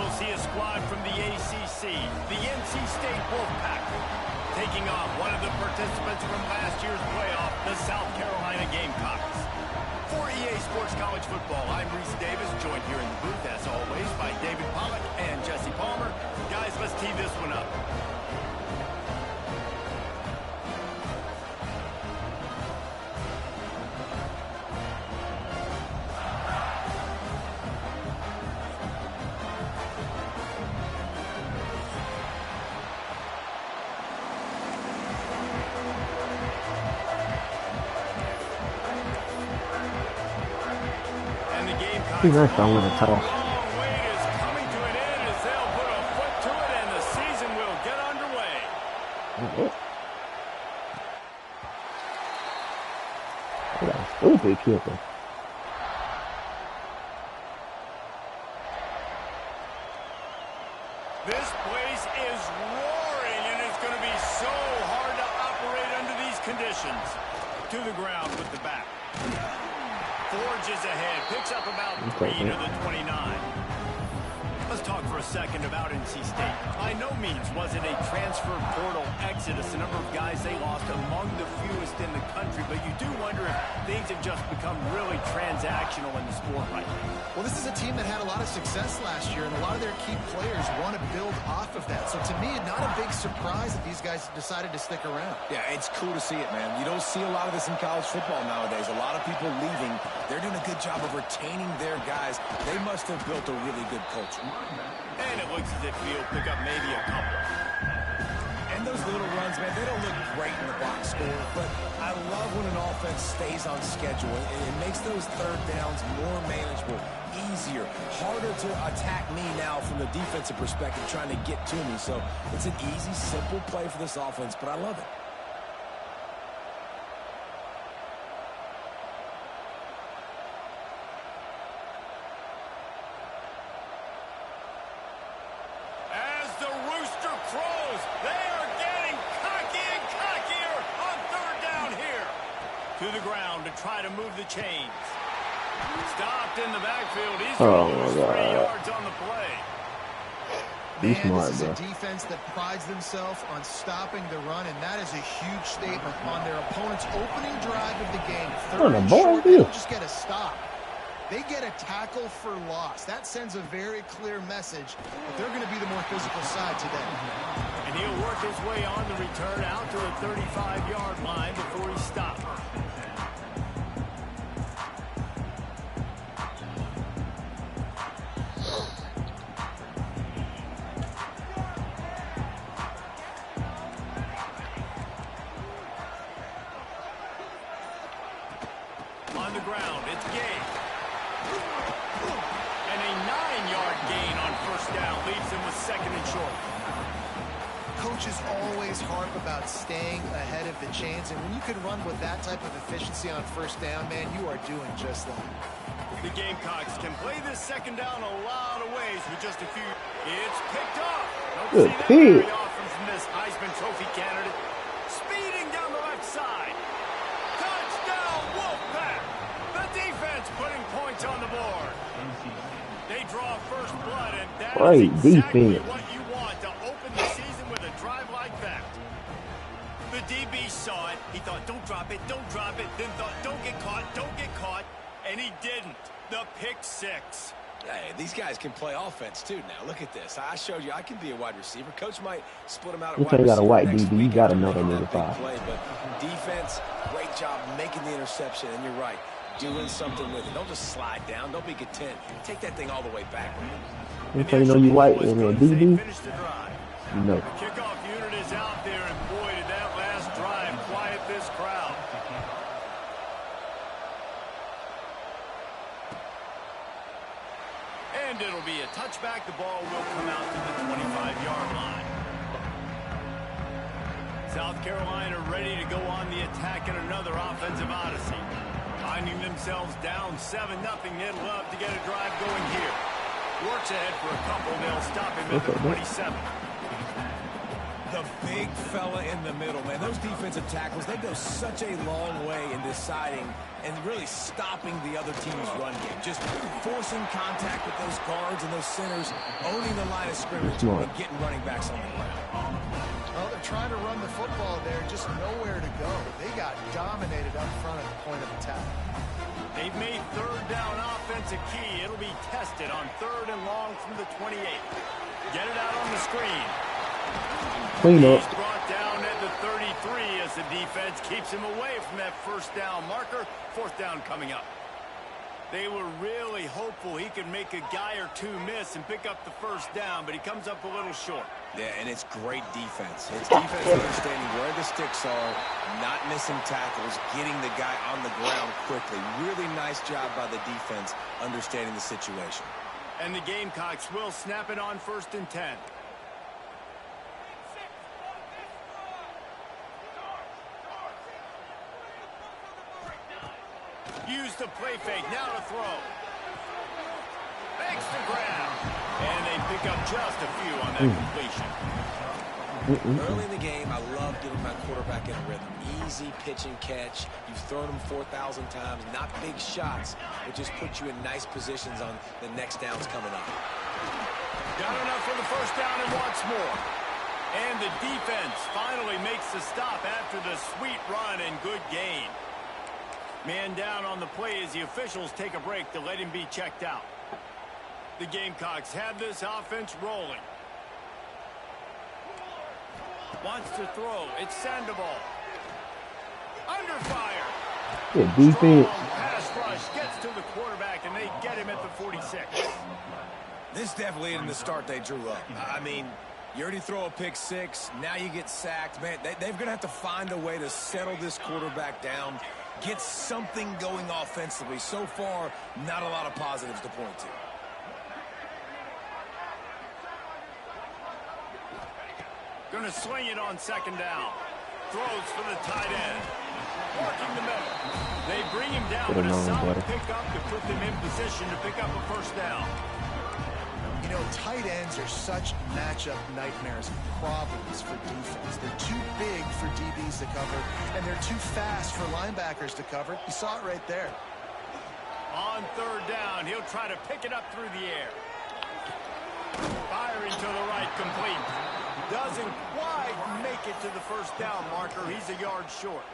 we'll see a squad from the ACC, the NC State Wolfpack, taking on one of the participants from last year's playoff, the South Carolina Gamecocks. For EA Sports College Football, I'm Reese Davis, joined here in the booth, as always, by David Pollack and Jesse Palmer. Guys, let's tee this one up. Be nice if I win a toss. Long wait is coming to an end as they'll put a foot to it and the season will get underway. I got a stupid kicker. This place is roaring and it's going to be so hard to operate under these conditions. To the ground with the back. Forges ahead, picks up about 3 to the 29. Let's talk for a second about NC State. By no means was it a transfer portal exodus, the number of guys they lost among the fewest in the country, but you do wonder if things have just become really transactional in the sport right now. Well, this is a team that had a lot of success last year, and a lot of their key players want to build off of that. So to me, not a big surprise that these guys decided to stick around. Yeah, it's cool to see it, man. You don't see a lot of this in college football nowadays. A lot of people leaving. They're doing a good job of retaining their guys. They must have built a really good culture. And it looks as if he'll pick up maybe a couple. And those little runs, man, they don't look great in the box score, but I love when an offense stays on schedule. It makes those third downs more manageable, easier, harder to attack me now from the defensive perspective trying to get to me. So it's an easy, simple play for this offense, but I love it. To the ground to try to move the chains. Stopped in the backfield. He's 3 yards on the play. Be smart, this is bro. a defense that prides themselves on stopping the run, and that is a huge statement on their opponent's opening drive of the game. Third and short, they don't just get a stop. They get a tackle for loss. That sends a very clear message that they're going to be the more physical side today. And he'll work his way on the return out to the 35-yard line before he stopped. On the ground, it's Gay. And a 9-yard gain on first down leaves him with second and short. Coaches always harp about staying ahead of the chains, and when you can run with that type of efficiency on first down, man, you are doing just that. The Gamecocks can play this second down a lot of ways with just a few. It's picked up. Don't see that very often from this Heisman Trophy candidate. Speeding down the left side. Touchdown, Wolfpack. The defense putting points on the board. They draw first blood, and that is exactly what you want to open the season with a drive like that. The DB saw it. He thought, don't drop it, don't drop it. Then thought, don't get caught, don't get caught. And he didn't. The pick six. Hey, these guys can play offense too now. Look at this. I showed you I can be a wide receiver. Coach might split them out at wide receiver. You got a white next DB. week You got to after know they making need a that big five. play, but defense, great job making the interception. And you're right, doing something with it. Don't just slide down. Don't be content. Take that thing all the way back. You know you white and a DB? No. The kickoff unit is out there, and boy, did that last drive quiet this crowd. And it'll be a touchback. The ball will come out to the 25-yard line. South Carolina ready to go on the attack in another offensive odyssey. Finding themselves down 7-0, they'd love to get a drive going here. Works ahead for a couple. They'll stop him at the 27. The big fella in the middle, man. Those defensive tackles, they go such a long way in deciding and really stopping the other team's run game. Just forcing contact with those guards and those centers, owning the line of scrimmage, and getting running backs on the ground. Well, they're trying to run the football there, just nowhere to go. They got dominated up front at the point of attack. They've made third down offense a key. It'll be tested on 3rd and long from the 28. Get it out on the screen. Clean up. He's brought down at the 33 as the defense keeps him away from that first down marker. 4th down coming up. They were really hopeful he could make a guy or two miss and pick up the first down, but he comes up a little short. Yeah, and it's great defense. It's defense understanding where the sticks are, not missing tackles, getting the guy on the ground quickly. Really nice job by the defense understanding the situation. And the Gamecocks will snap it on 1st and 10. Use the play fake, now to throw. Makes the grab. And they pick up just a few on that completion. Early in the game, I love getting my quarterback in a rhythm. Easy pitch and catch. You've thrown them 4,000 times. Not big shots, but just put you in nice positions on the next downs coming up. Got enough for the first down and wants more. And the defense finally makes the stop after the sweet run and good gain. Man down on the play as the officials take a break to let him be checked out. The Gamecocks have this offense rolling. Wants to throw. It's Sandoval. Under fire. Good defense. Strong pass rush gets to the quarterback, and they get him at the 46. This definitely isn't the start they drew up. I mean, you already throw a pick six. Now you get sacked. Man, they're going to have to find a way to settle this quarterback down, get something going offensively. So far, not a lot of positives to point to. Going to swing it on 2nd down. Throws for the tight end. Working the middle. They bring him down with a solid pickup to put them in position to pick up a first down. You know, tight ends are such matchup nightmares and problems for defense. They're too big for DBs to cover, and they're too fast for linebackers to cover. You saw it right there. On 3rd down, he'll try to pick it up through the air. Firing to the right, complete. Doesn't quite make it to the first down marker. He's a yard short.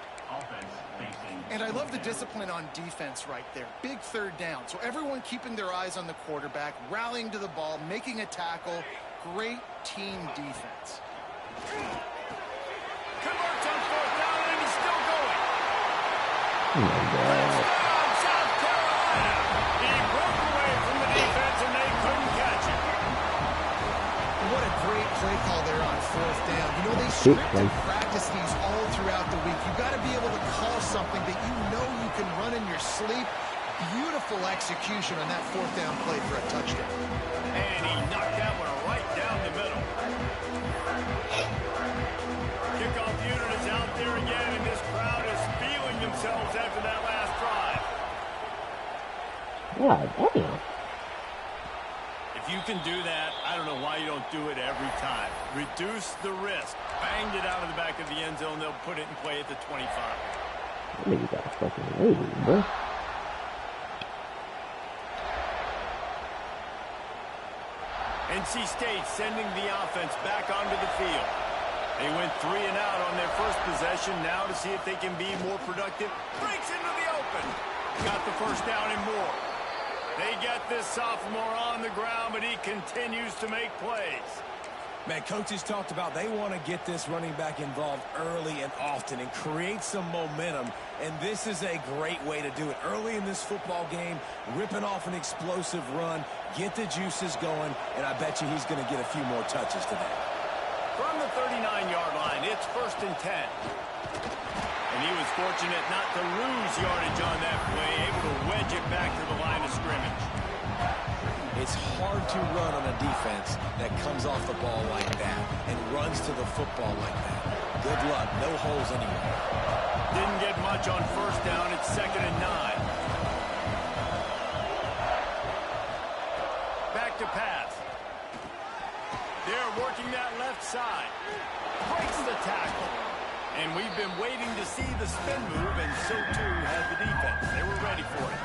And I love the discipline on defense right there. Big 3rd down. So everyone keeping their eyes on the quarterback, rallying to the ball, making a tackle. Great team defense. Converts on 4th down, and he's still going. Oh my God. Touchdown, South Carolina. He broke away from the defense, and they couldn't catch him. What a great play call there on 4th down. You know, they script and practice these all throughout the week. You've got to be able to call something that you know you can run in your sleep. Beautiful execution on that 4th down play for a touchdown. And he knocked that one right down the middle. Kickoff unit is out there again, and this crowd is feeling themselves after that last drive. God damn. If you can do that, I don't know why you don't do it every time. Reduce the risk. Banged it out of the back of the end zone. They'll put it in play at the 25. That nigga got fucking lazy, bro. NC State sending the offense back onto the field. They went 3 and out on their first possession. Now to see if they can be more productive. Breaks into the open. Got the first down and more. They get this sophomore on the ground, but he continues to make plays. Man, coaches talked about they want to get this running back involved early and often and create some momentum, and this is a great way to do it. Early in this football game, ripping off an explosive run, get the juices going, and I bet you he's going to get a few more touches today. From the 39-yard line, it's 1st and 10. And he was fortunate not to lose yardage on that play, able to wedge it back to the line of scrimmage. It's hard to run on a defense that comes off the ball like that and runs to the football like that. Good luck. No holes anywhere. Didn't get much on 1st down. It's 2nd and 9. Back to pass. Here, working that left side. Breaks the tackle. And we've been waiting to see the spin move, and so too has the defense. They were ready for it.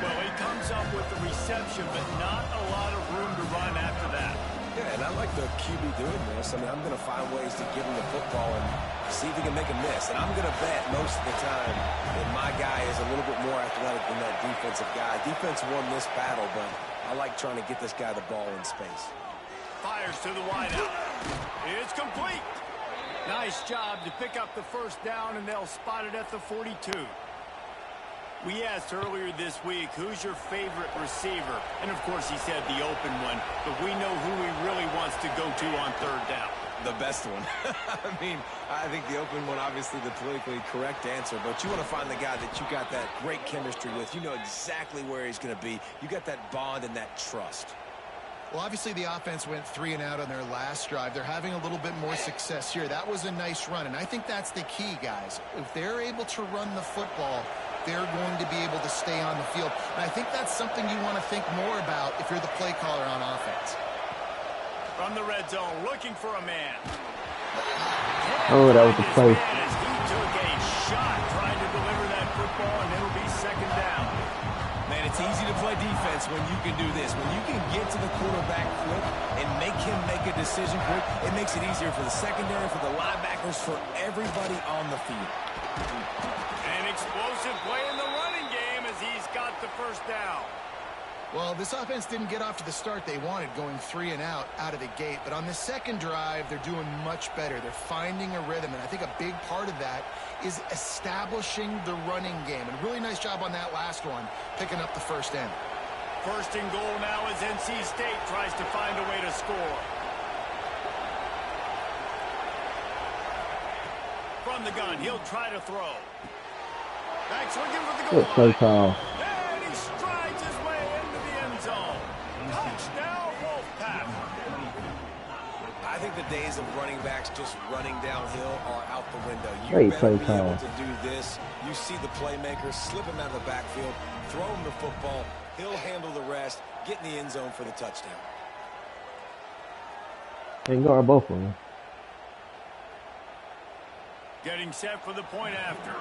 Well, he comes up with the reception, but not a lot of room to run after that. Yeah, and I like the QB doing this. I mean, I'm going to find ways to give him the football and see if he can make a miss. And I'm going to bet most of the time that my guy is a little bit more athletic than that defensive guy. Defense won this battle, but I like trying to get this guy the ball in space. Fires to the wideout. It's complete. Nice job to pick up the first down, and they'll spot it at the 42. We asked earlier this week, who's your favorite receiver? And, of course, he said the open one, but we know who he really wants to go to on third down. The best one. I mean, I think the open one, obviously the politically correct answer, but you want to find the guy that you got that great chemistry with. You know exactly where he's going to be. You got that bond and that trust. Well, obviously the offense went 3 and out on their last drive. They're having a little bit more success here. That was a nice run, and I think that's the key, guys. If they're able to run the football, they're going to be able to stay on the field. And I think that's something you want to think more about if you're the play caller on offense. From the red zone, looking for a man. Oh, that was the play. He took a shot trying to deliver that football, and it'll be second down. Man, it's easy to play defense when you can do this. When you can get to the quarterback quick and make him make a decision quick, it makes it easier for the secondary, for the linebackers, for everybody on the field. An explosive play in the running game as he's got the first down. Well, this offense didn't get off to the start they wanted, going 3 and out of the gate. But on the second drive, they're doing much better. They're finding a rhythm, and I think a big part of that is establishing the running game. And really nice job on that last one, picking up the first down. First and goal now as NC State tries to find a way to score. From the gun, he'll try to throw. Back looking for the goal line. Play call. And he strides his way into the end zone. Touchdown, Wolfpack. I think the days of running backs just running downhill are out the window. You Great better play be able call. to do this. You see the playmaker, slip him out of the backfield, throw him the football. He'll handle the rest, get in the end zone for the touchdown. And guard both of them. Getting set for the point after.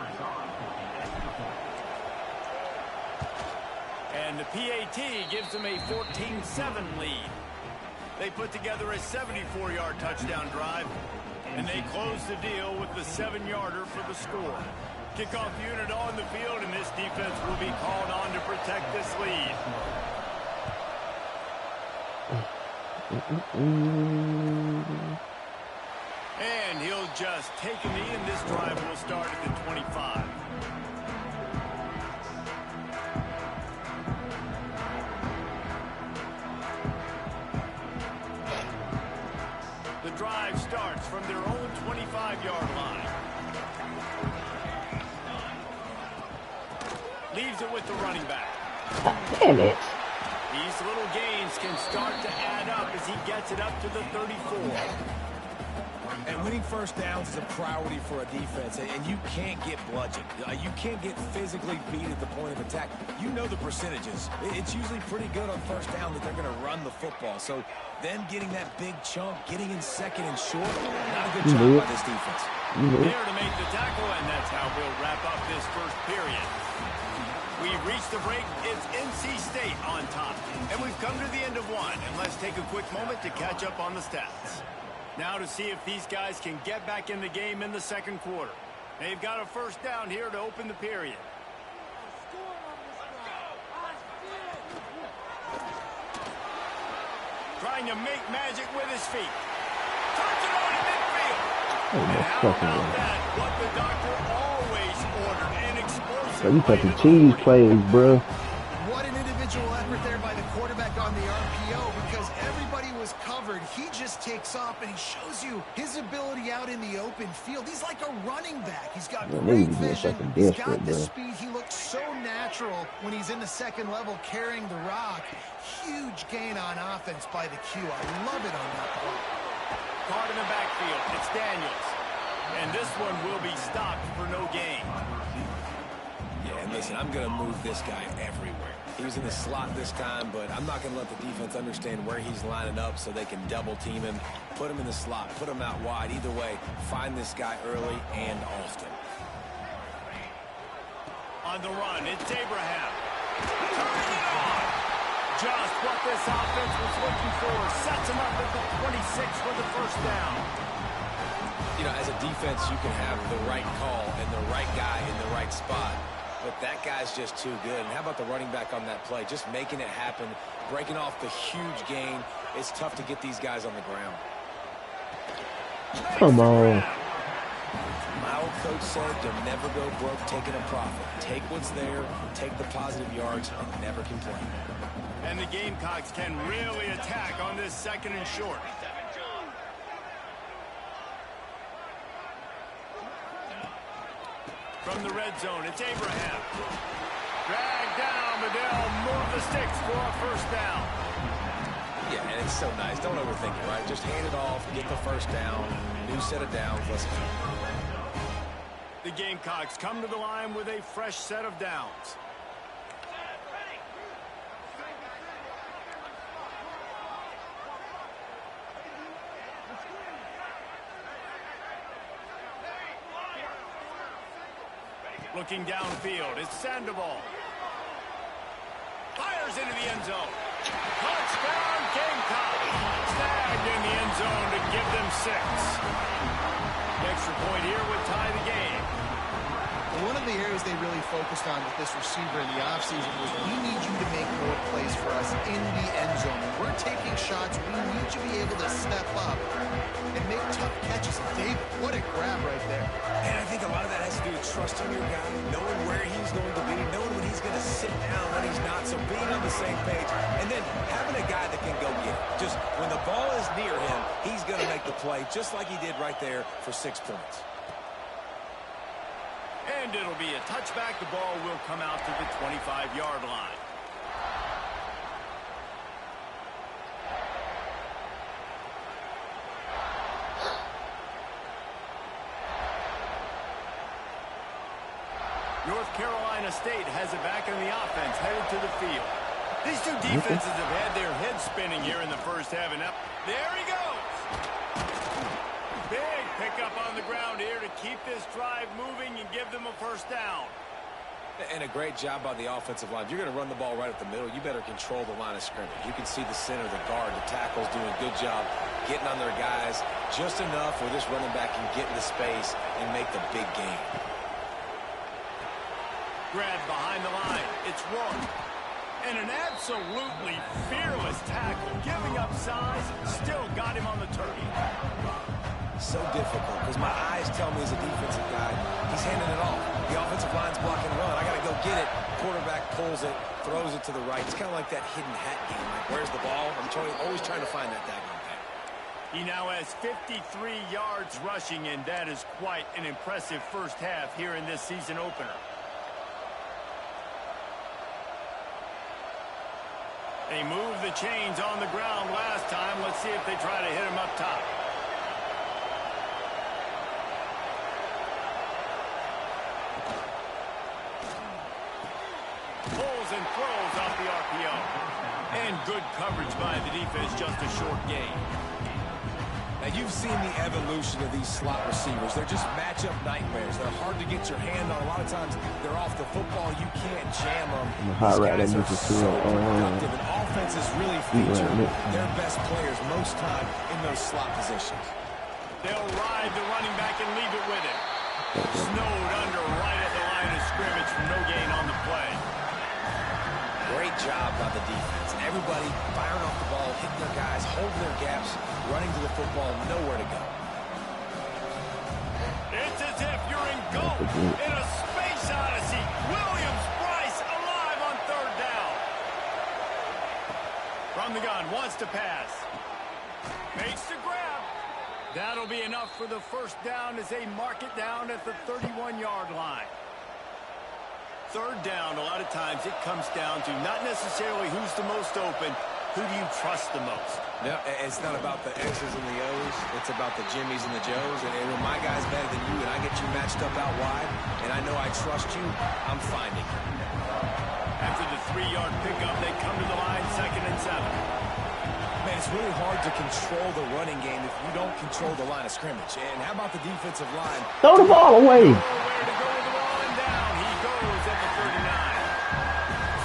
And the PAT gives them a 14-7 lead. They put together a 74-yard touchdown drive, and they close the deal with the 7-yarder for the score. Kickoff unit on the field, and this defense will be called on to protect this lead. And he'll just take a knee, and this drive will start at the 25. The drive starts from their own 25-yard line. Leaves it with the running back. Damn it. These little gains can start to add up as he gets it up to the 34. And winning first downs is a priority for a defense, and you can't get bludgeoned. You can't get physically beat at the point of attack. You know the percentages. It's usually pretty good on first down that they're going to run the football. So them getting that big chunk, getting in second and short, not a good job by this defense. There to make the tackle, and that's how we'll wrap up this first period. We've reached the break. It's NC State on top. And we've come to the end of one. And let's take a quick moment to catch up on the stats. Now to see if these guys can get back in the game in the second quarter. They've got a first down here to open the period. Trying to make magic with his feet. Turns it on in midfield. And how about that? What the doctor always ordered, an explosive So you fucking cheese plays, bro. What an individual effort there by the quarterback on the RPO, because everybody was covered. He just takes off, and he shows you his ability out in the open field. He's like a running back. He's got great vision. He's got the speed. He looks so natural when he's in the second level carrying the rock. Huge gain on offense by the Q. I love it on that play. Caught in the backfield. It's Daniels. And this one will be stopped for no gain. Yeah, and And listen, I'm going to move this guy everywhere. He was in the slot this time, but I'm not going to let the defense understand where he's lining up so they can double team him, put him in the slot, put him out wide. Either way, find this guy early and often. On the run, it's Abraham. Turning it on. Just what this offense was looking for. Sets him up at the 26 for the first down. You know, as a defense, you can have the right call and the right guy in the right spot. But that guy's just too good. And how about the running back on that play? Just making it happen, breaking off the huge gain. It's tough to get these guys on the ground. Come on. My old coach said you'll never go broke taking a profit. Take what's there, take the positive yards, and never complain. And the Gamecocks can really attack on this 2nd and short. From the red zone, it's Abraham. Drag down, Medell, move the sticks for a first down. Yeah, and it's so nice. Don't overthink it, right? Just hand it off, get the first down, new set of downs, let's go. The Gamecocks come to the line with a fresh set of downs. Looking downfield, it's Sandoval. Fires into the end zone. Touchdown, Gamecocks. Snagged in the end zone to give them 6. The extra point here would tie the game. One of the areas they really focused on with this receiver in the offseason was we need you to make more plays for us in the end zone. When we're taking shots, we need you to be able to step up and make tough catches. Dave, what a grab right there. And I think a lot of that has to do with trusting your guy, knowing where he's going to be, knowing when he's going to sit down, when he's not, so being on the same page, and then having a guy that can go get it. Just when the ball is near him, he's going to make the play, just like he did right there for 6 points. And it'll be a touchback. The ball will come out to the 25-yard line. North Carolina State has it back in the offense, headed to the field. These two defenses have had their heads spinning here in the first half. And up. There he goes. Big pickup on the ground here to keep this drive moving and give them a first down. And a great job by the offensive line. If you're going to run the ball right up the middle, you better control the line of scrimmage. You can see the center, the guard, the tackles doing a good job getting on their guys just enough where this running back can get into space and make the big game. Grab behind the line. It's Rourke. And an absolutely fearless tackle. Giving up size, still got him on the turkey. So difficult because my eyes tell me as a defensive guy, he's handing it off. The offensive line's blocking run. I got to go get it. Quarterback pulls it, throws it to the right. It's kind of like that hidden hat game. Like, where's the ball? I'm always trying to find that daggone thing. He now has 53 yards rushing, and that is quite an impressive first half here in this season opener. They moved the chains on the ground last time. Let's see if they try to hit him up top. Pulls and throws off the RPO. And good coverage by the defense, just a short gain. Now, you've seen the evolution of these slot receivers. They're just matchup nightmares. They're hard to get your hand on. A lot of times, they're off the football. You can't jam them. Hot right, these guys are so productive, and offenses really feature their best players most time in those slot positions. They'll ride the running back and leave it with him. Snowed under right at the line of scrimmage for no gain on the play. Great job by the defense. And everybody firing off the ball, hitting their guys, holding their gaps, running to the football, nowhere to go. It's as if you're in goal in a space odyssey. Williams-Brice alive on third down. From the gun, wants to pass. Makes the grab. That'll be enough for the first down as they mark it down at the 31-yard line. Third down, a lot of times it comes down to not necessarily who's the most open, who do you trust the most? No, it's not about the X's and the O's. It's about the Jimmys and the Joes. And when my guy's better than you and I get you matched up out wide, and I know I trust you, I'm finding you. After the 3-yard pickup, they come to the line, 2nd and 7. Man, it's really hard to control the running game if you don't control the line of scrimmage. And how about the defensive line? Throw the ball away. Nowhere to go with the ball and down. He goes at the 39.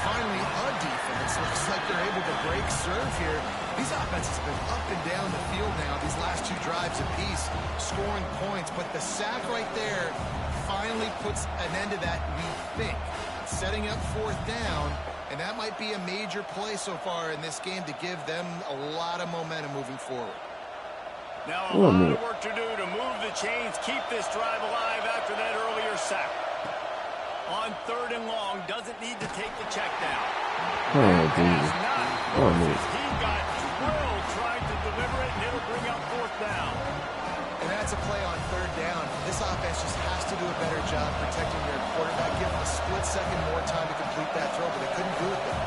Finally, a defense looks like they're able to break serve here. These offenses have been up and down the field now these last 2 drives apiece, scoring points. But the sack right there finally puts an end to that, we think. Setting up 4th down, and that might be a major play so far in this game to give them a lot of momentum moving forward. Now a lot of work to do to move the chains, keep this drive alive after that earlier sack. On 3rd and long, doesn't need to take the check down. Oh, Jesus. He got drilled trying to deliver it, and it'll bring up 4th down. And that's a play on 3rd down. This offense just has to do a better job protecting their quarterback, give them a split second more time to complete that throw, but they couldn't do it though.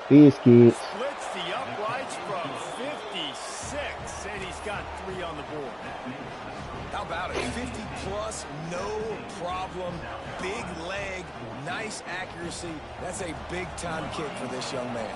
Biscuits. Splits the uprights from 56, and he's got 3 on the board. How about it? 50-plus, no problem. Big leg, nice accuracy. That's a big-time kick for this young man.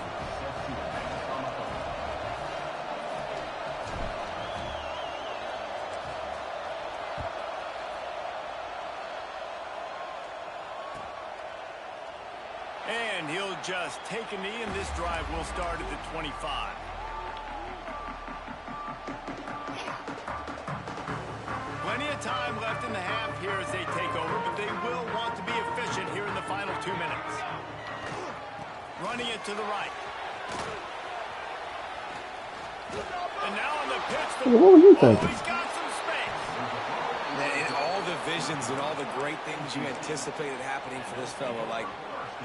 And he'll just take a knee, and this drive will start at the 25. Plenty of time left in the half here as they take over, but they will want to be efficient here in the final 2 minutes. Running it to the right. And now on the pitch, What were you thinking? he's got some space. And all the visions and all the great things you anticipated happening for this fellow, like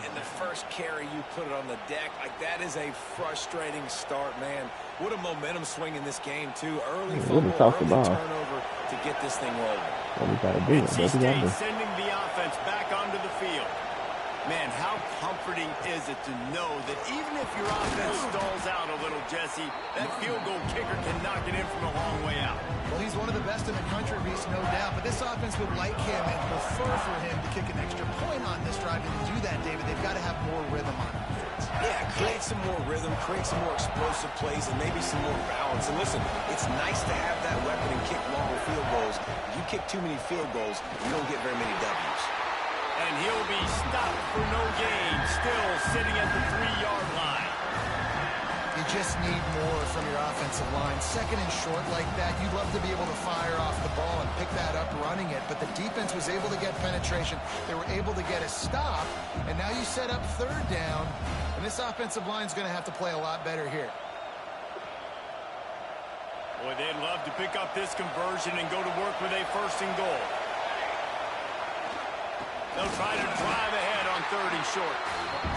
in the first carry you put it on the deck, like that is a frustrating start, man. What a momentum swing in this game, too. Early fumble, early turnover to get this thing rolling. What we gotta do? NC State sending the offense back onto the field. Man, how comforting is it to know that even if your offense stalls out a little, Jesse, that field goal kicker can knock it in from a long way out. Well, he's one of the best in the country, Reese, no doubt. But this offense would like him and prefer for him to kick an extra point on this drive. And to do that, David, they've got to have more rhythm on offense. Yeah, create some more rhythm, create some more explosive plays, and maybe some more balance. And listen, it's nice to have that weapon and kick longer field goals. You kick too many field goals, you don't get very many W's. And he'll be stopped for no gain, still sitting at the 3-yard line. You just need more from your offensive line. 2nd and short like that, you'd love to be able to fire off the ball and pick that up running it. But the defense was able to get penetration. They were able to get a stop. And now you set up 3rd down. And this offensive line is going to have to play a lot better here. Boy, they'd love to pick up this conversion and go to work with a 1st and goal. They'll try to drive ahead on 3rd and short.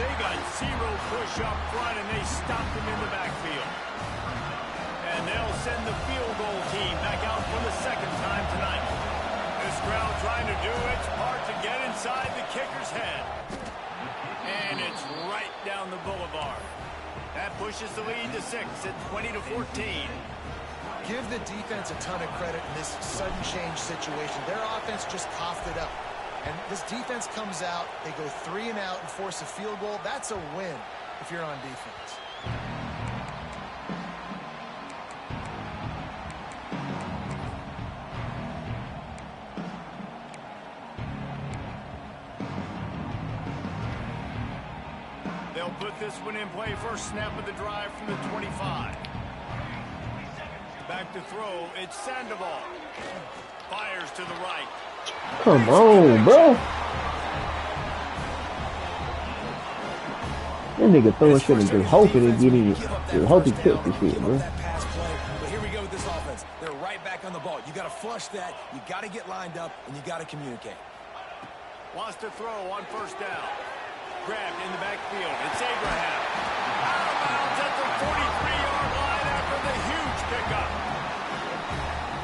They got 0 push up front, and they stopped him in the backfield. And they'll send the field goal team back out for the 2nd time tonight. This crowd trying to do its part to get inside the kicker's head. And it's right down the boulevard. That pushes the lead to 6 at 20-14. Give the defense a ton of credit in this sudden change situation. Their offense just coughed it up. And this defense comes out, they go 3 and out and force a field goal. That's a win if you're on defense. They'll put this one in play. First snap of the drive from the 25. Back to throw. It's Sandoval. Fires to the right. Come on, bro. That nigga throwing shit and just hoping and getting it. Just hope he kicks the shit, bro. But here we go with this offense. They're right back on the ball. You got to flush that. You got to get lined up, and you got to communicate. Wants to throw on 1st down. Grabbed in the backfield. It's Abraham. Out of bounds at the 43-yard line after the huge pickup.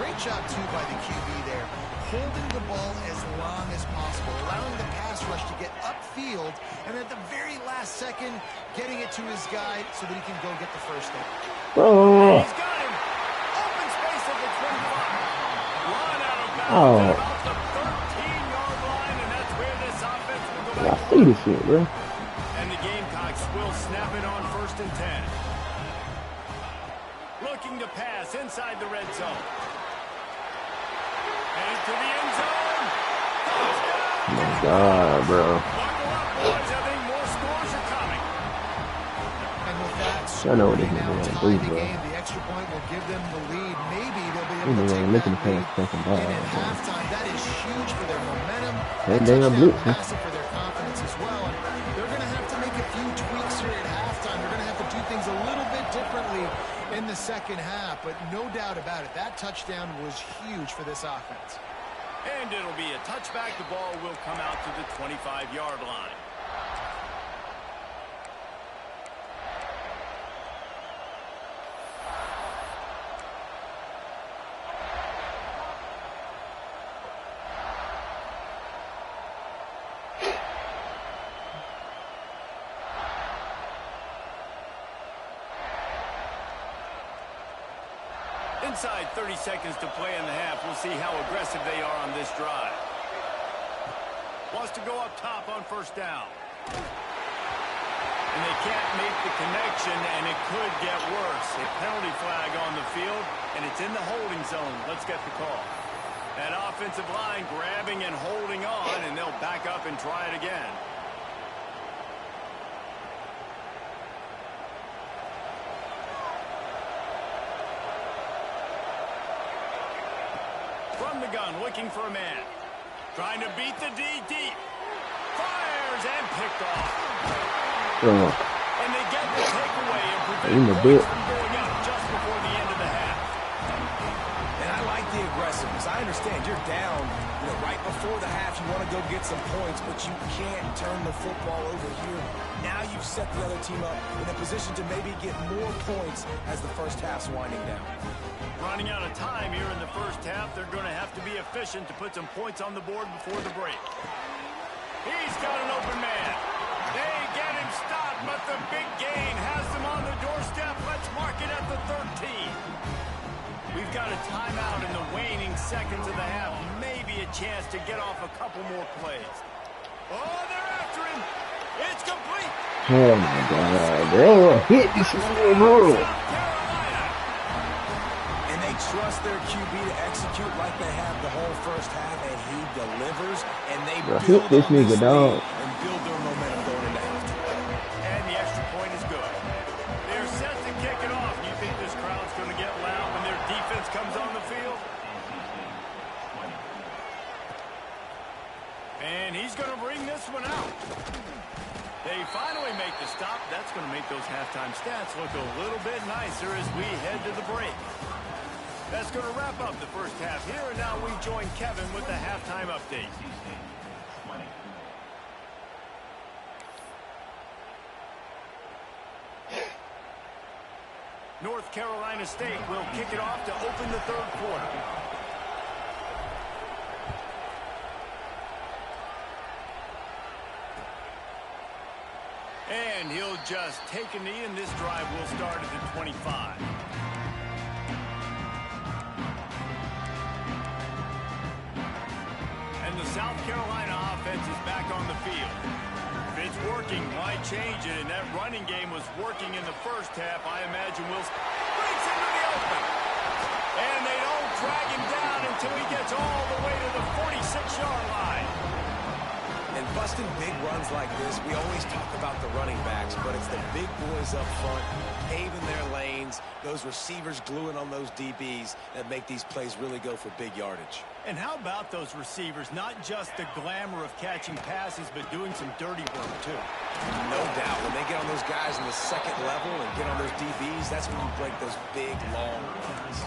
Great job, too, by the QB there. Holding the ball as long as possible, allowing the pass rush to get upfield, and at the very last second, getting it to his guy so that he can go get the first down. Oh. He's got him. Open space at the 25. Run out of bounds Oh. at about the 13-yard line, and that's where this offense will go I back. see this shit, bro. And the Gamecocks will snap it on 1st and 10. Looking to pass inside the red zone. And to the end zone. Oh my God, bro. Buckle up, boys. I think more scores are coming. And with that, I know what this now nigga tie gonna the do, bro. game. The extra point will give them the lead. Maybe they'll be able This to nigga take ain't looking that to lead. pass second ball, And at bro. halftime, that is huge for their momentum. That A damn touchdown blitz, huh? passing for their confidence as well. And they're going to have to make a few tweaks here at halftime. They're going to have to do things a little bit differently in the second half. But no doubt about it, that touchdown was huge for this offense. And it'll be a touchback. The ball will come out to the 25-yard line. Inside 30 seconds to play in the half. We'll see how aggressive they are on this drive. Wants to go up top on 1st down. And they can't make the connection, and it could get worse. A penalty flag on the field, and it's in the holding zone. Let's get the call. That offensive line grabbing and holding on, and they'll back up and try it again. From the gun, looking for a man. Trying to beat the D deep. Fires and picked off. And they get the takeaway and prevent points from going up just before the end of the half. And I like the aggressiveness. I understand you're down, right before the half. You want to go get some points, but you can't turn the football over here. Now you've set the other team up in a position to maybe get more points as the first half's winding down. Running out of time here in the first half. They're going to have to be efficient to put some points on the board before the break. He's got an open man. They get him stopped, but the big gain has them on the doorstep. Let's mark it at the 13. We've got a timeout in the waning seconds of the half. Maybe a chance to get off a couple more plays. Oh, they're after him. It's complete. Oh my God, bro. Hit this nigga, bro. Trust their QB to execute like they have the whole first half, and he delivers, and they hit this nigga, dog. And build their momentum going into halftime. And the extra point is good. They're set to kick it off. You think this crowd's going to get loud when their defense comes on the field? And he's going to bring this one out. They finally make the stop. That's going to make those halftime stats look a little bit nicer as we head to the break. That's going to wrap up the first half here, and now we join Kevin with the halftime update. North Carolina State will kick it off to open the third quarter. And he'll just take a knee, and this drive will start at the 25. And the South Carolina offense is back on the field. If it's working, why change it? And that running game was working in the first half. I imagine Wilson breaks into the open. And they don't drag him down until he gets all the way to the 46-yard line. And busting big runs like this, we always talk about the running backs, but it's the big boys up front, paving their lanes, those receivers gluing on those DBs that make these plays really go for big yardage. And how about those receivers? Not just the glamour of catching passes, but doing some dirty work, too. No doubt. When they get on those guys in the second level and get on those DBs, that's when you break those big, long runs.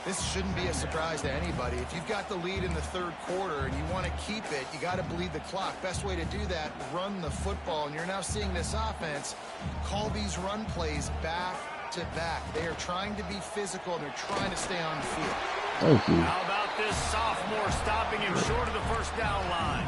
This shouldn't be a surprise to anybody. If you've got the lead in the third quarter and you want to keep it, you got to bleed the clock. Best way to do that, run the football. And you're now seeing this offense call these run plays back to back. They are trying to be physical, and they're trying to stay on the field. Thank you. How about this sophomore stopping him short of the first down line?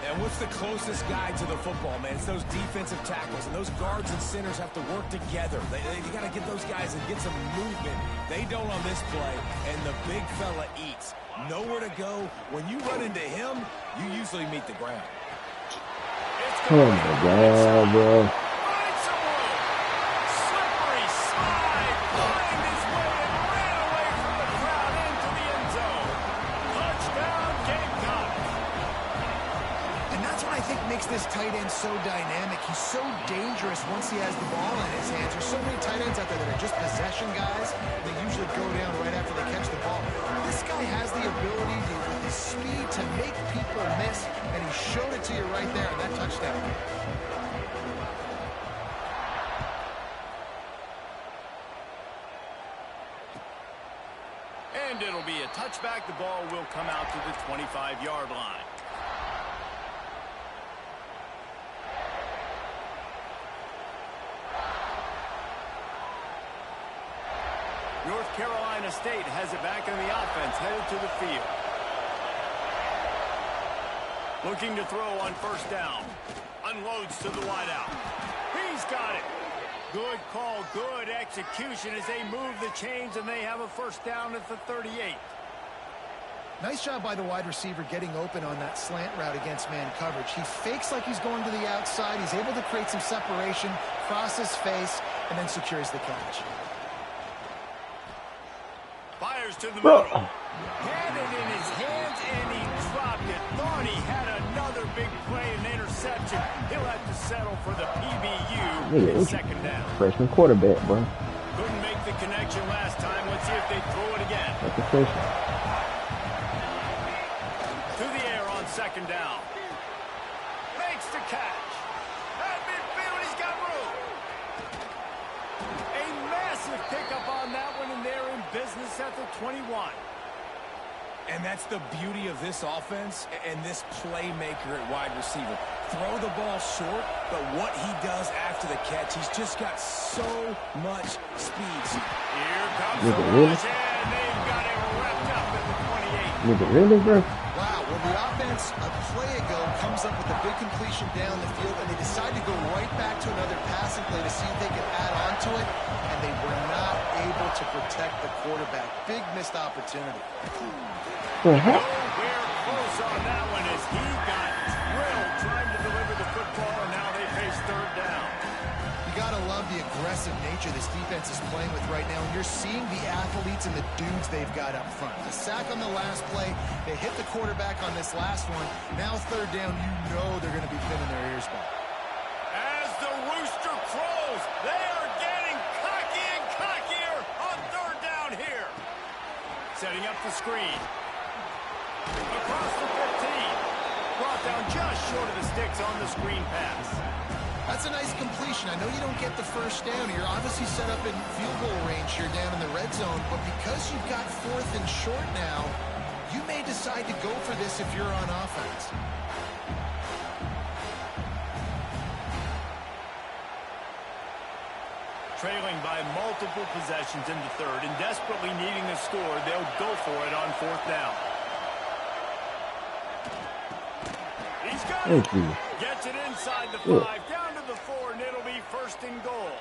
And what's the closest guy to the football, man? It's those defensive tackles, and those guards and centers have to work together. You got to get those guys and get some movement. They don't on this play, and the big fella eats. Nowhere to go. When you run into him, you usually meet the ground. Oh my God, bro. Find some room. Slippery slide. Find his way and ran away from the crowd into the end zone. Touchdown, Gamecock. And that's what I think makes this tight end so dynamic. He's so dangerous once he has the ball in his hands. There's so many tight ends out there that are just possession guys. They usually go down right after they catch the ball. This guy has the ability to, with his speed, to make people miss, and he showed it to you right there in that touchdown. And it'll be a touchback. The ball will come out to the 25-yard line. North Carolina State has it back in the offense, headed to the field. Looking to throw on first down. Unloads to the wideout. He's got it. Good call, good execution as they move the chains, and they have a first down at the 38. Nice job by the wide receiver getting open on that slant route against man coverage. He fakes like he's going to the outside. He's able to create some separation, cross his face, and then secures the catch. Fires to the middle. Had it in his hands, and he dropped it. Thought he had another big play and interception. He'll have to settle for the PBU in second down. Freshman quarterback, bro. Couldn't make the connection last time. Let's see if they throw it again. That's a freshman. To the air on second down. Makes the catch. At midfield, he's got room. A massive pickup on that one, and they're in business at the 21. And that's the beauty of this offense and this playmaker at wide receiver. Throw the ball short, but what he does after the catch, he's just got so much speed. Here comes the really? rush, and they've got it wrapped up at the 28. Nigga, really, bro? Wow, well, the offense a play ago comes up with a big completion down the field, and they decide to go right back to another passing play to see if they can add on to it, and they were not able to protect the quarterback. Big missed opportunity. Nowhere close on that one as he got drilled trying to deliver the football, and now they face third down. You got to love the aggressive nature this defense is playing with right now. And you're seeing the athletes and the dudes they've got up front. The sack on the last play, they hit the quarterback on this last one. Now third down, you know they're going to be pinning their ears back. As the rooster crows, they are getting cocky and cockier on third down here. Setting up the screen. Across the 15. Brought down just short of the sticks on the screen pass. That's a nice completion. I know you don't get the first down. You're obviously set up in field goal range here down in the red zone, but because you've got fourth and short now, you may decide to go for this if you're on offense. Trailing by multiple possessions in the third and desperately needing a score, they'll go for it on fourth down. He's got it. Gets it inside the 5, down to the 4, and it'll be first and goal.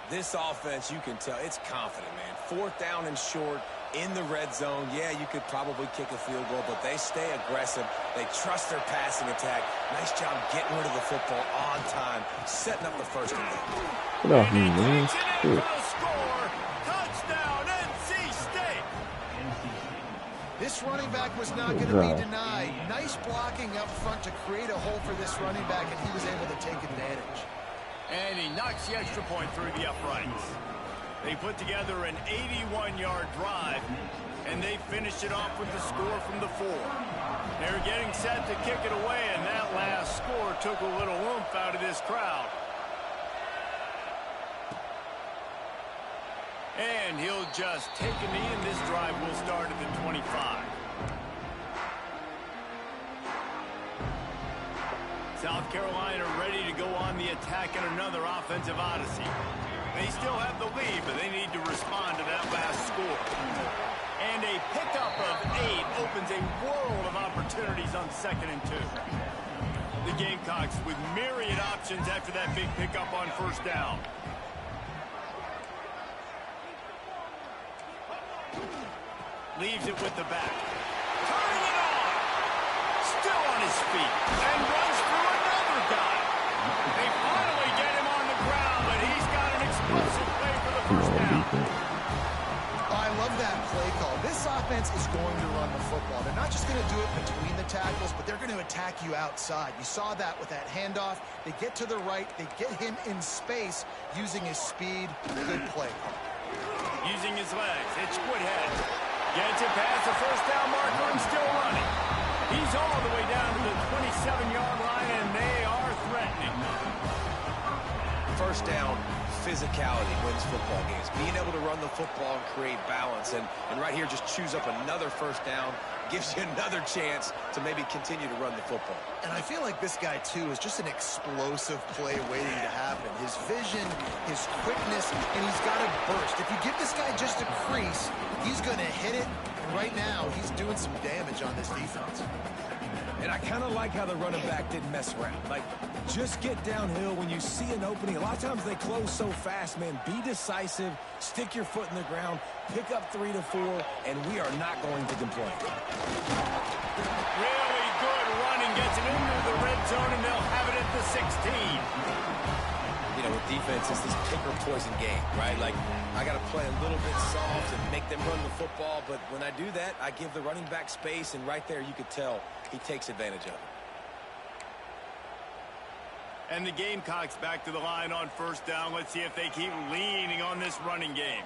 This offense, you can tell, it's confident, man. Fourth down and short in the red zone. Yeah, you could probably kick a field goal, but they stay aggressive. They trust their passing attack. Nice job getting rid of the football on time, setting up the first and goal. Get off me, man. Touchdown, NC State. This running back was not going to be denied. Nice blocking up front to create a hole for this running back, and he was able to take advantage. And he knocks the extra point through the uprights. They put together an 81-yard drive, and they finished it off with the score from the 4. They're getting set to kick it away, and that last score took a little oomph out of this crowd. And he'll just take a knee, and this drive will start at the 25. South Carolina ready to go on the attack in another offensive odyssey. They still have the lead, but they need to respond to that last score. And a pickup of 8 opens a world of opportunities on 2nd and 2. The Gamecocks with myriad options after that big pickup on 1st down. Leaves it with the back. Turning it on. Still on his feet. And runs through another guy. They finally get him on the ground, but he's got an explosive play for the 1st down. I love that play call. This offense is going to run the football. They're not just going to do it between the tackles, but they're going to attack you outside. You saw that with that handoff. They get to the right. They get him in space using his speed. Good play call. Using his legs. It's Woodhead. Gets it past the 1st down marker and still running. He's all the way down to the 27-yard line, and they are threatening. 1st down, physicality wins football games. Being able to run the football and create balance. And right here, just choose up another 1st down. Gives you another chance to maybe continue to run the football. And I feel like this guy, too, is just an explosive play waiting to happen. His vision, his quickness, and he's got a burst. If you give this guy just a crease, he's going to hit it. And right now, he's doing some damage on this defense. And I kind of like how the running back didn't mess around. Like, just get downhill when you see an opening. A lot of times they close so fast, man. Be decisive, stick your foot in the ground, pick up 3 to 4, and we are not going to complain. Really good running, gets him into the red zone, and they'll have it at the 16. You know, with defense, it's this pick or poison game, right? Like, I got to play a little bit soft and make them run the football, but when I do that, I give the running back space, and right there you could tell he takes advantage of it. And the Gamecocks back to the line on 1st down. Let's see if they keep leaning on this running game.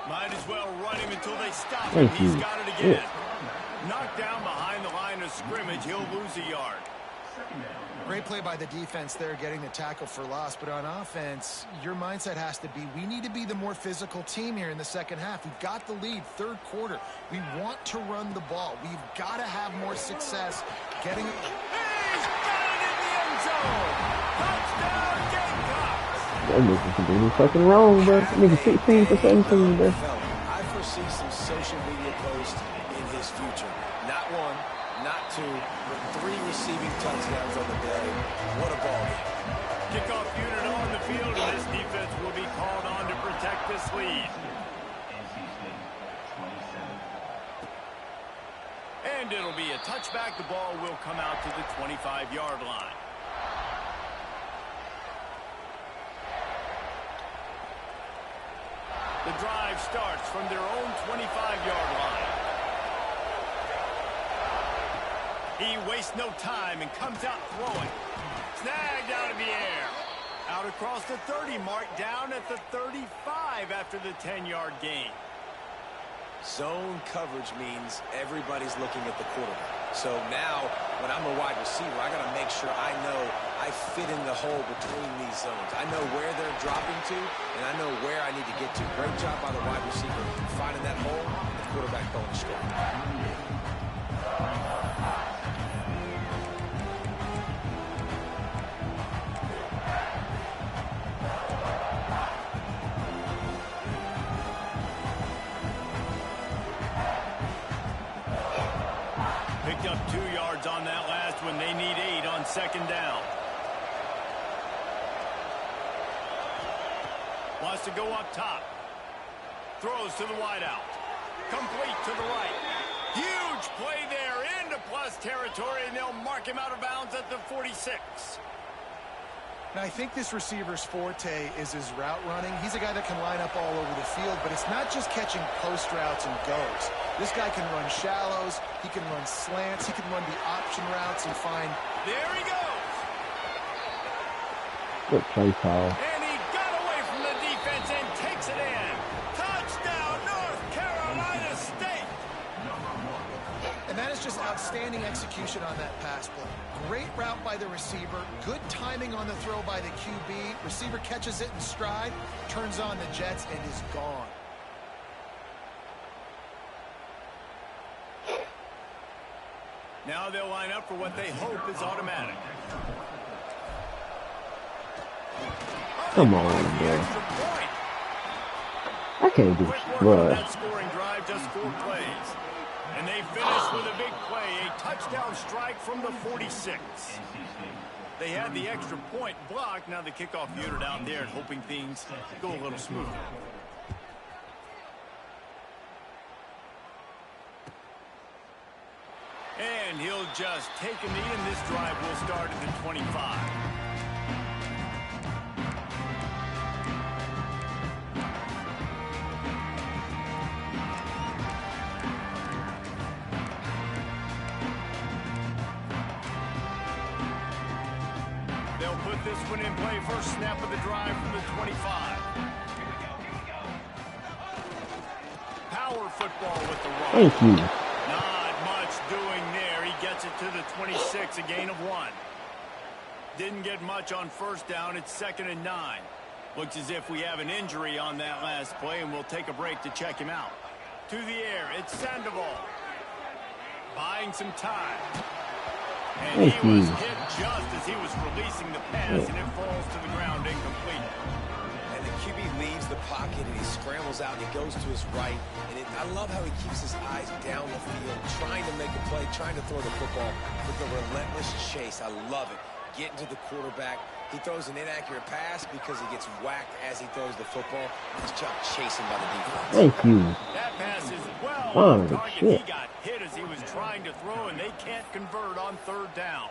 Might as well run him until they stop him. He's got it again. Knocked down behind the line of scrimmage. He'll lose a yard. Great play by the defense there, getting the tackle for loss. But on offense, your mindset has to be, we need to be the more physical team here in the 2nd half. We've got the lead, 3rd quarter. We want to run the ball. We've got to have more success getting it. He's got it in the end zone. Touchdown, Gamecocks. That nigga can do me fucking wrong, bro. Nigga 16 for 17, bro. I foresee some social media posts in his future. Not 1, not 2, but 3 receiving touchdowns on the day. What a ball game. Kickoff unit on the field, and this defense will be called on to protect this lead. And it'll be a touchback. The ball will come out to the 25-yard line. The drive starts from their own 25-yard line. He wastes no time and comes out throwing. Snagged out of the air. Out across the 30 mark, down at the 35 after the 10-yard gain. Zone coverage means everybody's looking at the quarterback. So now, when I'm a wide receiver, I got to make sure I know I fit in the hole between these zones. I know where they're dropping to, and I know where I need to get to. Great job by the wide receiver finding that hole, and the quarterback going straight. Picked up 2 yards on that last one. They need 8 on 2nd down. Wants to go up top. Throws to the wideout. Complete to the right. Huge play there into plus territory, and they'll mark him out of bounds at the 46. Now, I think this receiver's forte is his route running. He's a guy that can line up all over the field, but it's not just catching post routes and goes. This guy can run shallows, he can run slants, he can run the option routes and find... There he goes! Good play call. And he got away from the defense and takes it in. Touchdown, North Carolina State! And that is just outstanding execution on that pass play. Great route by the receiver, good timing on the throw by the QB. Receiver catches it in stride, turns on the jets, and is gone. Now they'll line up for what they hope is automatic. Come on, bro. can't do Quick it, work bro. on that scoring drive, just 4 plays. And they finish with a big play, a touchdown strike from the 46. They had the extra point blocked. Now the kickoff unit out there and hoping things go a little smoother. And he'll just take a knee, and this drive will start at the 25. They'll put this one in play. First snap of the drive from the 25. Power football with the run. Thank you. Not much doing there. He gets it to the 26, a gain of 1. Didn't get much on first down. It's 2nd and 9. Looks as if we have an injury on that last play, and we'll take a break to check him out. To the air, it's Sandoval. Buying some time. And he was hit just as he was releasing the pass, and it falls to the ground incomplete. And the QB leaves the pocket, and he scrambles out, and he goes to his right. And I love how he keeps his eyes down the field, trying to make a play, trying to throw the football with a relentless chase. I love it. Getting to the quarterback. He throws an inaccurate pass because he gets whacked as he throws the football. His job chasing by the defense. Thank you. That pass is well Oh, on target. shit. He got hit as he was trying to throw, and they can't convert on 3rd down.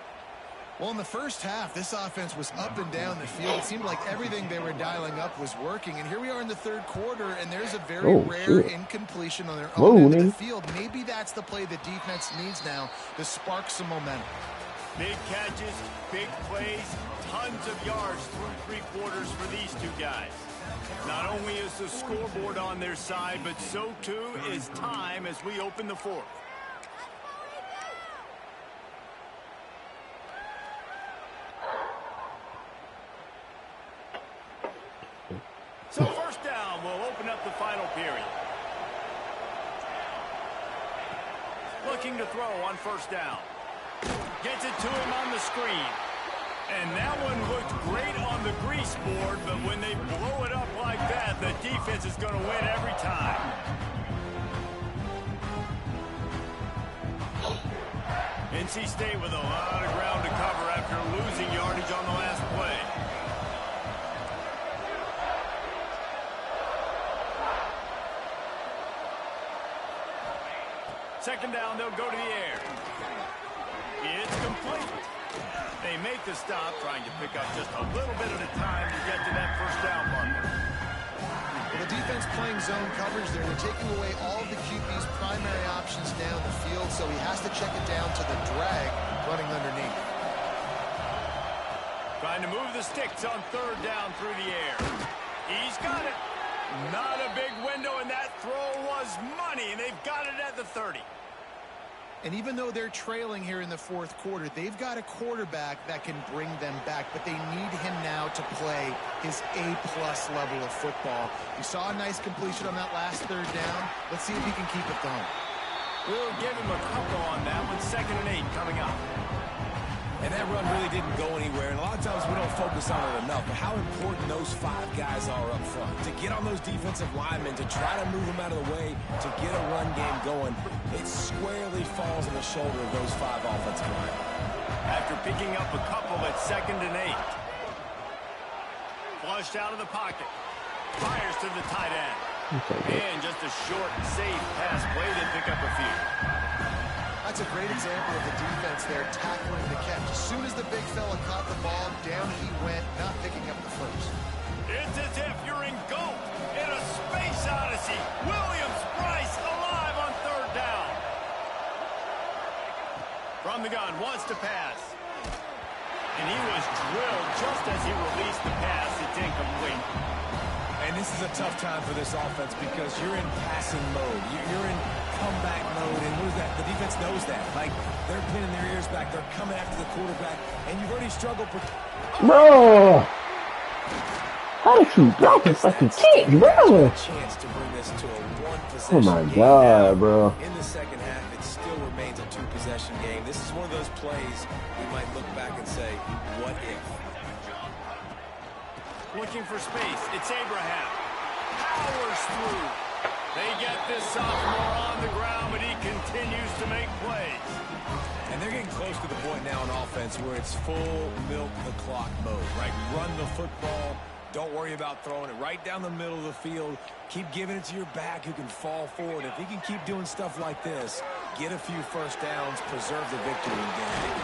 Well, in the first half, this offense was up and down the field. It seemed like everything they were dialing up was working. And here we are in the 3rd quarter, and there's a very rare incompletion on their own end of the field. Maybe that's the play the defense needs now to spark some momentum. Big catches, big plays, tons of yards through 3 quarters for these two guys. Not only is the scoreboard on their side, but so too is time as we open the 4th. So 1st down will open up the final period. Looking to throw on 1st down. Gets it to him on the screen. And that one looked great on the grease board, but when they blow it up like that, the defense is going to win every time. NC State with a lot of ground to cover after losing yardage on the last play. Second down, they'll go to the air. It's complete. They make the stop, trying to pick up just a little bit at a time to get to that 1st down marker. Well, the defense playing zone coverage there. They're taking away all of the QB's primary options down the field, so he has to check it down to the drag running underneath. Trying to move the sticks on 3rd down through the air. He's got it. Not a big window, and that throw was money, and they've got it at the 30. And even though they're trailing here in the 4th quarter, they've got a quarterback that can bring them back, but they need him now to play his A-plus level of football. You saw a nice completion on that last 3rd down. Let's see if he can keep it going. We'll give him a couple on that one. 2nd and 8 coming up. And that run really didn't go anywhere. And a lot of times we don't focus on it enough. But how important those 5 guys are up front. To get on those defensive linemen, to try to move them out of the way, to get a run game going, it squarely falls on the shoulder of those 5 offensive linemen. After picking up a couple at 2nd and 8. Flushed out of the pocket. Fires to the tight end. And just a short, safe pass play to pick up a few. That's a great example of the defense there tackling the catch. As soon as the big fella caught the ball, down he went, not picking up the first. It's as if you're in GOAT in a space odyssey. Williams-Brice alive on 3rd down. From the gun, wants to pass. And he was drilled just as he released the pass. It's incomplete. And this is a tough time for this offense because you're in passing mode. You're in comeback mode, and what is that? The defense knows that. Like, they're pinning their ears back. They're coming after the quarterback, and you've already struggled. Bro! How did you block the fucking kick, bro? Chance to bring this to a 1-possession Oh my game. God, bro. In the 2nd half, it still remains a 2-possession game. This is one of those plays we might look back and say, what if? Looking for space. It's Abraham. powers through. They get this sophomore on the ground, but he continues to make plays. And they're getting close to the point now in offense where it's full milk the clock mode, right? Run the football. Don't worry about throwing it right down the middle of the field. Keep giving it to your back who can fall forward. If he can keep doing stuff like this, get a few first downs, preserve the victory in game.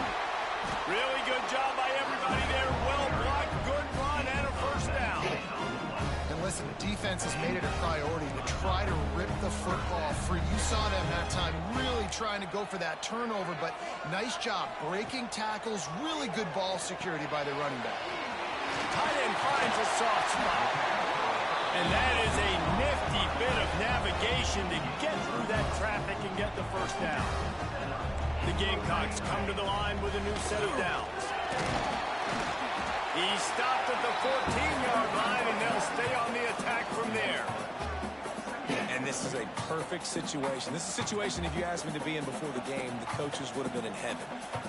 Really good job by everybody there. Well blocked, good run, and a first down. And listen, the defense has made it a priority to try to rip the football free. You saw them that time really trying to go for that turnover, but nice job breaking tackles. Really good ball security by the running back. Tight end finds a soft spot. And that is a nifty bit of navigation to get through that traffic and get the first down. The Gamecocks come to the line with a new set of downs. He stopped at the 14-yard line, and they'll stay on the attack from there. And this is a perfect situation. This is a situation, if you asked me to be in before the game, the coaches would have been in heaven.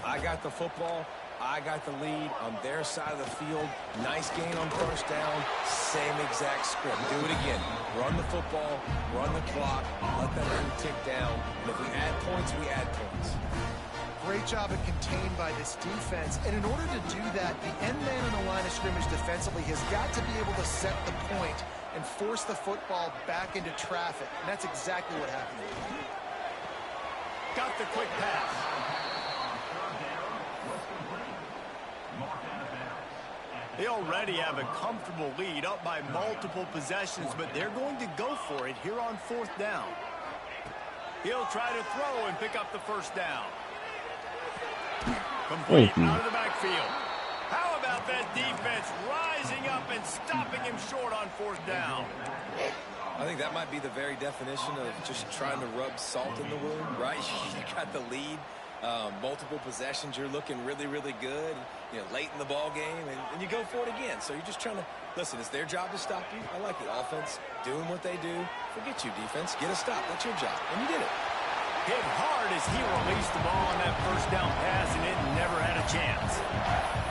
I got the football. I got the lead on their side of the field. Nice gain on first down. Same exact script. Do it again. Run the football. Run the clock. Let that thing tick down. And if we add points, we add points. Great job of contained by this defense. And in order to do that, the end man on the line of scrimmage defensively has got to be able to set the point and force the football back into traffic. And that's exactly what happened. Got the quick pass. They already have a comfortable lead up by multiple possessions, but they're going to go for it here on fourth down. He'll try to throw and pick up the first down. Complete out of the backfield. How about that defense rising up and stopping him short on fourth down? I think that might be the very definition of just trying to rub salt in the wound, right? You got the lead. Multiple possessions, you're looking really, really good, late in the ball game, and you go for it again. So you're just trying to, listen, it's their job to stop you. I like it. Offense, doing what they do. Forget you, defense. Get a stop. That's your job. And you did it. Hit hard as he released the ball on that first down pass, and it never had a chance.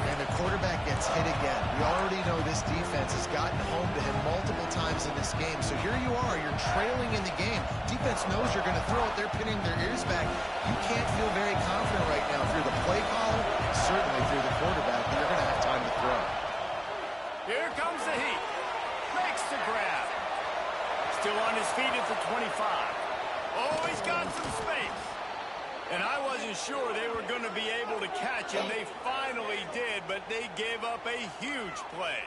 And the quarterback gets hit again. We already know this defense has gotten home to him multiple times in this game. So here you are, you're trailing in the game. Defense knows you're going to throw it. They're pinning their ears back. You can't feel very confident right now. If you're the play caller, certainly if you're the quarterback, you're going to have time to throw. Here comes the heat. Makes the grab. Still on his feet at the 25. Oh, he's got some space. And I wasn't sure they were going to be able to catch him. They finally did, but they gave up a huge play.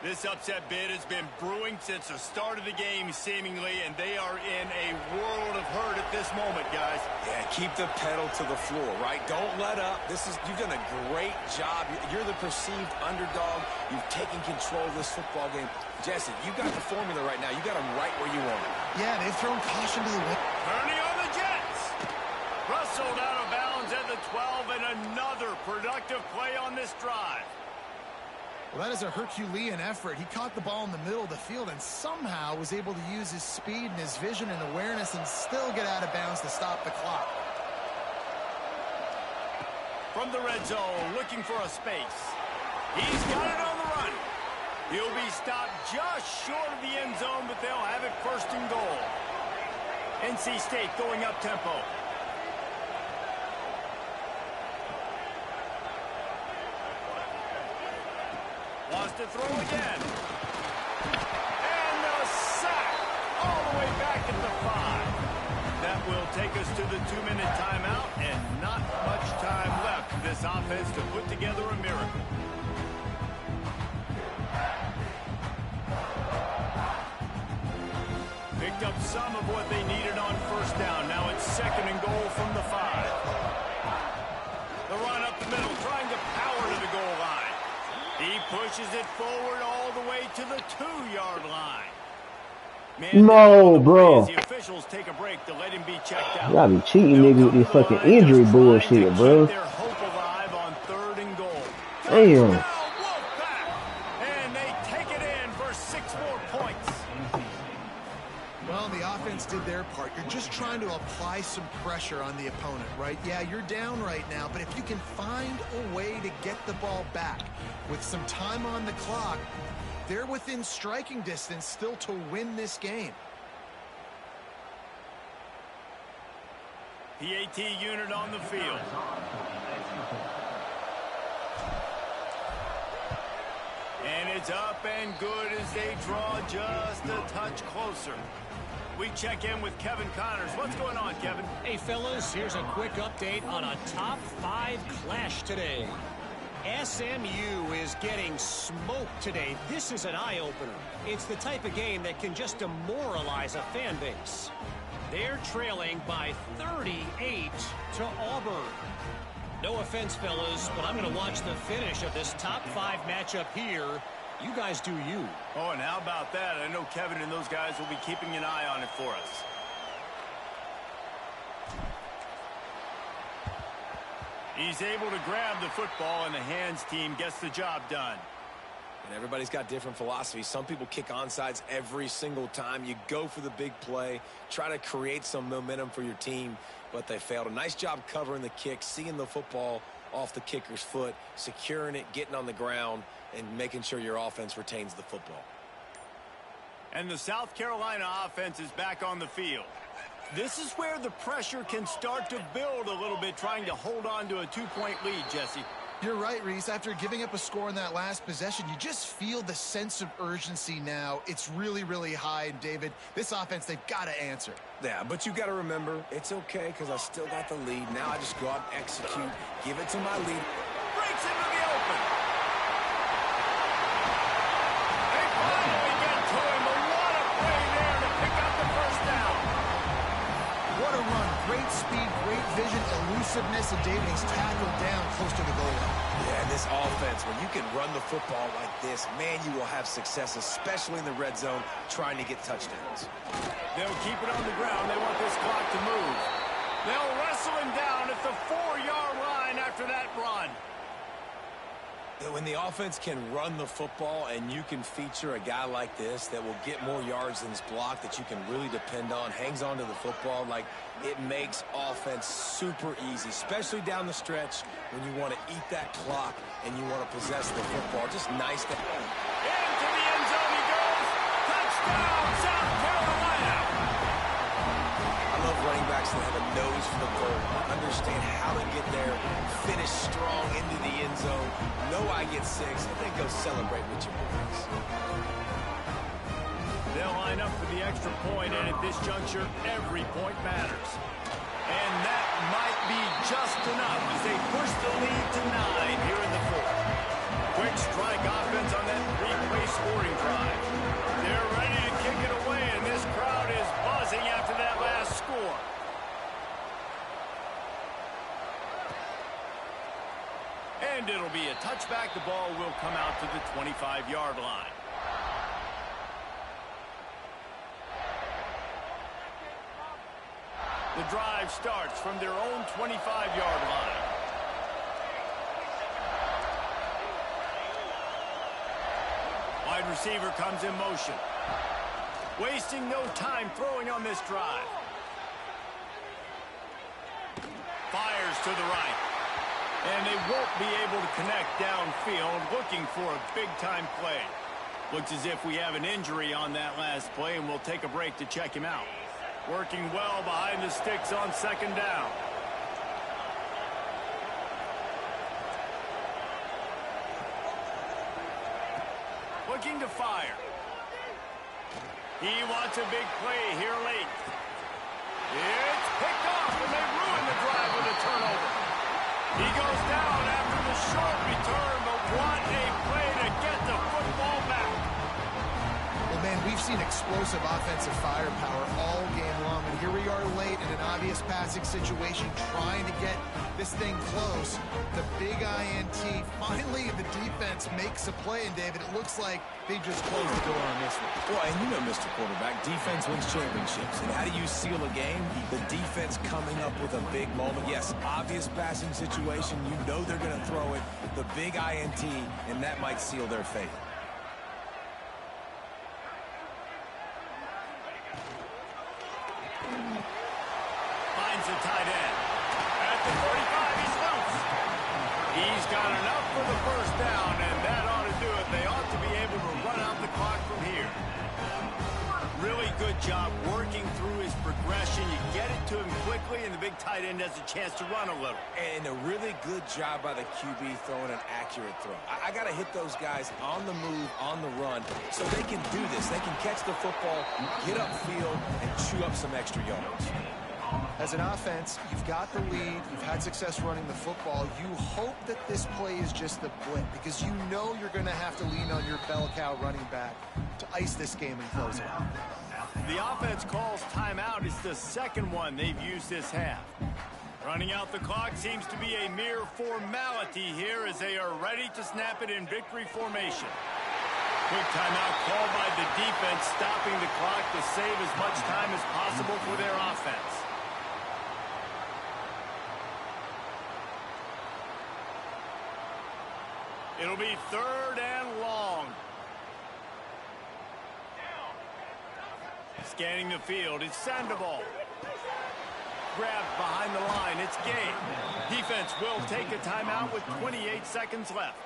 This upset bid has been brewing since the start of the game, seemingly, and they are in a world of hurt at this moment, guys. Yeah, keep the pedal to the floor, right? Don't let up. You've done a great job. You're the perceived underdog. You've taken control of this football game. Jesse, you got the formula right now. You got them right where you want them. Yeah, they've thrown caution to the wind. Turning on the Jets. Rustled out of bounds at the 12, and another productive play on this drive. Well, that is a Herculean effort. He caught the ball in the middle of the field and somehow was able to use his speed and his vision and awareness and still get out of bounds to stop the clock. From the red zone, looking for a space. He's got it on the run. He'll be stopped just short of the end zone, but they'll have it first and goal. NC State going up tempo. Wants to throw again. And a sack all the way back at the 5. That will take us to the 2-minute timeout, and not much time left for this offense to put together a miracle. Picked up some of what they needed on first down. Now it's second and goal from the 5. The run up the middle, trying to power to the goal line. He pushes it forward all the way to the 2-yard line. Man, no, bro. The officials take a break to let him be checked out. You gotta be cheating, nigga, with this fucking injury bullshit, bro. Their hope alive on third and goal. Damn. And they take it in for 6 more points. Well, the offense did their part. You're just trying to apply some pressure on the opponent, right? Yeah, you're down right now, but if you can find a way to get the ball back with some time on the clock, They're within striking distance still to win this game. PAT unit on the field. And it's up and good as they draw just a touch closer. We check in with Kevin Connors. What's going on, Kevin? Hey, fellas, here's a quick update on a top 5 clash today. SMU is getting smoked today. This is an eye-opener. It's the type of game that can just demoralize a fan base. They're trailing by 38 to Auburn. No offense, fellas, but I'm going to watch the finish of this top 5 matchup here. You guys do you. Oh, and how about that? I know Kevin and those guys will be keeping an eye on it for us. He's able to grab the football, and the hands team gets the job done. And everybody's got different philosophies. Some people kick onside every single time. You go for the big play, try to create some momentum for your team, but they failed. A nice job covering the kick, seeing the football off the kicker's foot, securing it, getting on the ground, and making sure your offense retains the football. And the South Carolina offense is back on the field. This is where the pressure can start to build a little bit, trying to hold on to a 2-point lead, Jesse. You're right, Reese. After giving up a score in that last possession, you just feel the sense of urgency now. It's really, really high. And, David, this offense, they've got to answer. Yeah, but you got to remember, it's okay because I still got the lead. Now I just go out and execute, give it to my lead. Breaks into the open. They finally get to him, but what a play there to pick up the first down. What a run. Great speed, great vision, elusiveness, and David, he's tackled down close to the goal line. Yeah, this offense, when you can run the football like this, man, you will have success, especially in the red zone, trying to get touchdowns. They'll keep it on the ground. They want this clock to move. They'll wrestle him down at the 4-yard line after that run. When the offense can run the football and you can feature a guy like this that will get more yards than his block, that you can really depend on, hangs on to the football, like it makes offense super easy, especially down the stretch when you want to eat that clock and you want to possess the football. Just nice to... Into the end zone he goes. Touchdown, South Carolina. I love running backs that have a nose for the goal, understand how to get there, finish strong into the end zone, know I get 6, and then go celebrate with your boys. They'll line up for the extra point, and at this juncture, every point matters. And that might be just enough as they push the lead to 9 here in the 4th. Quick strike offense on that 3-play scoring drive. They're ready to kick it away, and this crowd is buzzing after that last score. And it'll be a touchback. The ball will come out to the 25-yard line. The drive starts from their own 25-yard line. Wide receiver comes in motion. Wasting no time throwing on this drive. Fires to the right. And they won't be able to connect downfield, looking for a big-time play. Looks as if we have an injury on that last play, and we'll take a break to check him out. Working well behind the sticks on 2nd down. Looking to fire. He wants a big play here late. It's picked off, and they ruin the drive with a turnover. He goes down after the short return, but what a play to get the football back. Well, man, we've seen explosive offensive firepower all game long, and here we are late in an obvious passing situation, trying to get this thing close. The big INT, finally the defense makes a play, and David, it looks like they just closed the door on this one. Well, and you know, Mr. Quarterback, defense wins championships. And how do you seal a game? The defense coming up with a big moment. Yes, obvious passing situation. You know they're going to throw it. The big INT, and that might seal their fate. Finds the tight end. At the 45, he's loose. He's got enough for the first down, and that ought to do it. They ought to be able to run out the good job working through his progression. You get it to him quickly, and the big tight end has a chance to run a little. And a really good job by the QB throwing an accurate throw. I got to hit those guys on the move, on the run, so they can do this. They can catch the football, get upfield, and chew up some extra yards. As an offense, you've got the lead, you've had success running the football. You hope that this play is just the blip because you know you're going to have to lean on your bell cow running back to ice this game and close it out. The offense calls timeout. It's the second one they've used this half. Running out the clock seems to be a mere formality here as they are ready to snap it in victory formation. Quick timeout called by the defense, stopping the clock to save as much time as possible for their offense. It'll be 3rd and long. Scanning the field, it's Sandoval. Grabbed behind the line, it's game. Defense will take a timeout with 28 seconds left.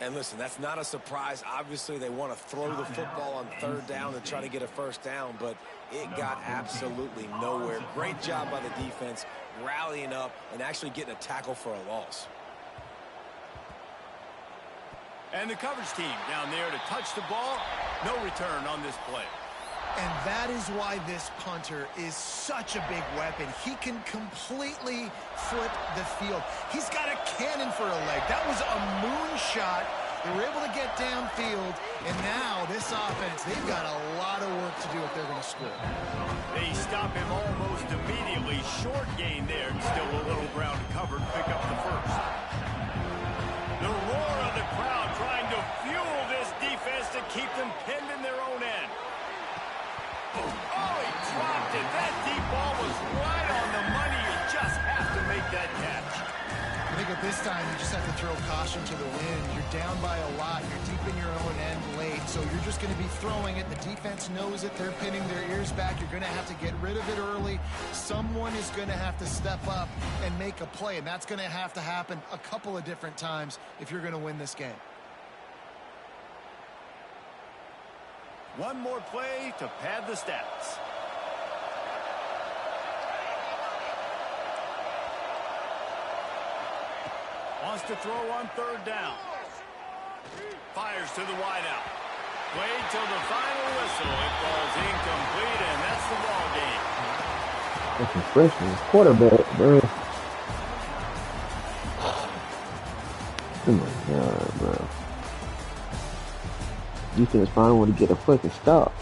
And listen, that's not a surprise. Obviously, they want to throw the football on 3rd down and try to get a 1st down, but it got absolutely nowhere. Great job by the defense, rallying up and actually getting a tackle for a loss. And the coverage team down there to touch the ball. No return on this play. And that is why this punter is such a big weapon. He can completely flip the field. He's got a cannon for a leg. That was a moonshot. They were able to get downfield. And now this offense, they've got a lot of work to do if they're going to score. They stop him almost immediately. Short gain there. Still a little ground covered. Pick up the 1st. The roar of the crowd trying to fuel this defense to keep them pinned in their own end. Oh, he dropped it. That deep ball was right on the money. You just have to make that catch. I think at this time, you just have to throw caution to the wind. You're down by a lot. You're deep in your own end late, so you're just going to be throwing it. The defense knows it. They're pinning their ears back. You're going to have to get rid of it early. Someone is going to have to step up and make a play, and that's going to have to happen a couple of different times if you're going to win this game. One more play to pad the stats. Wants to throw on 3rd down. Fires to the wideout. Played till the final whistle. It falls incomplete, and that's the ball game. That's a freshman quarterback, bro. Oh my God, bro. Defense finally want to get a fucking stop.